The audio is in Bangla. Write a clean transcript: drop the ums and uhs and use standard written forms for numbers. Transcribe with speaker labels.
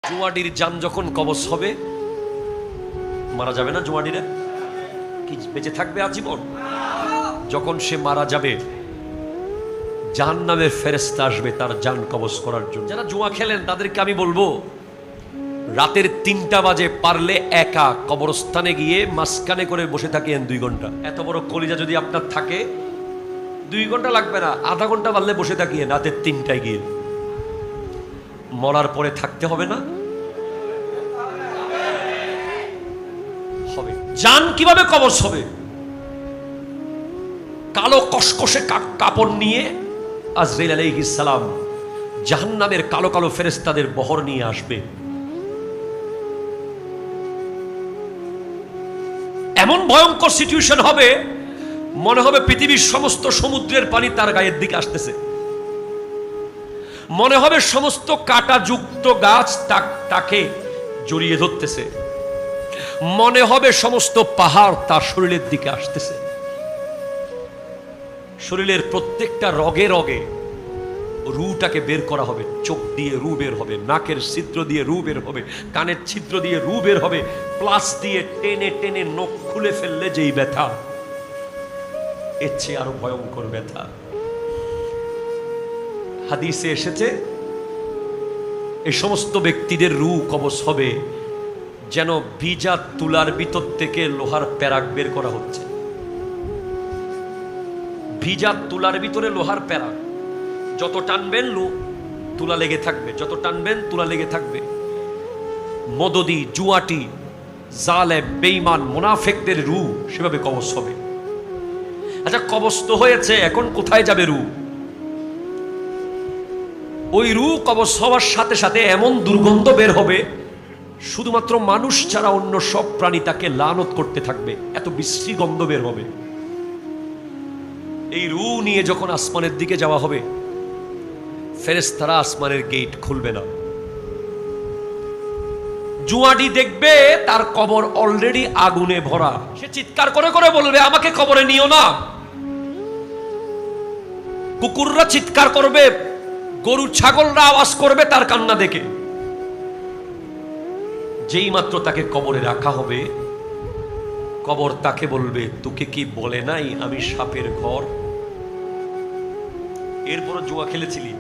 Speaker 1: জুয়াডির জান যখন কবজ হবে, মারা যাবে না জুয়াডিরা? কি বেঁচে থাকবে আজীবন? যখন সে মারা যাবে, জাহান্নামের ফেরেশতা আসবে তার জান কবজ করার জন্য। যারা জুয়া খেলেন তাদেরকে আমি বলবো, রাতের ৩টা বাজে পারলে একা কবরস্থানে গিয়ে মাঝখানে করে বসে থাকেন 2 ঘন্টা। এত বড় কলিজা যদি আপনার থাকে, 2 ঘন্টা লাগবে না, আধা ঘন্টা পারলে বসে থাকিয়ে রাতের ৩টায় গিয়ে। মরার পরে থাকতে হবে না? হবে। জান কিভাবে কবজ হবে? কালো কসকসে কাপড় নিয়ে আজরাইল আলাইহিস সালাম জাহান্নামের কালো কালো ফেরেশতাদের বহর নিয়ে আসবে। এমন ভয়ঙ্কর সিচুয়েশন হবে, মনে হবে পৃথিবীর সমস্ত সমুদ্রের পানি তার গায়ের দিকে আসতেছে। মনে হবে সমস্ত কাঁটাযুক্ত গাছ তাকে জড়িয়ে ধরতেছে। মনে হবে সমস্ত পাহাড় তার শরীরের দিকে আসতেছে। শরীরের প্রত্যেকটা রগে রগে রুটাকে বের করা হবে। চোখ দিয়ে রু বের হবে, নাকের ছিদ্র দিয়ে রু বের হবে, কানের ছিদ্র দিয়ে রু বের হবে। প্লাস দিয়ে টেনে টেনে নখ খুলে ফেললে যেই ব্যথা, এর চেয়ে আরো ভয়ঙ্কর ব্যথা। হাদিসে এসেছে, এই সমস্ত ব্যক্তিদের রু কবজ হবে যেন ভিজা তুলার ভিতর থেকে লোহার প্যারাক বের করা হচ্ছে। ভিজা তুলার ভিতরে লোহার প্যারাক, যত টানবেন তুলা লেগে থাকবে, যত টানবেন তুলা লেগে থাকবে। মদদি, জুয়াটি, জালেম, বেঈমান, মুনাফিকদের রু সেভাবে কবজ হবে। আচ্ছা, কবজ তো হয়েছে, এখন কোথায় যাবে রু? ওই রু কবজ হওয়ার সাথে সাথে এমন দুর্গন্ধ বের হবে, শুধুমাত্র মানুষ ছাড়া অন্য সব প্রাণী তাকে লানত করতে থাকবে, এত বিশ্রী গন্ধ বের হবে। এই রু নিয়ে যখন আসমানের দিকে যাওয়া হবে, ফেরেশতারা আসমানের গেট খুলবে না। জুয়াডি দেখবে তার কবর অলরেডি আগুনে ভরা। সে চিৎকার করে করে বলবে, আমাকে কবরে নিও না। কুকুররা চিৎকার করবে, গরু ছাগলরা আওয়াজ করবে তার কান্না দেখে। যেই মাত্র তাকে কবরে রাখা হবে, কবর তাকে বলবে, তোকে কি বলে নাই আমি সাপের ঘর? এরপর জুয়া খেলেছিলি,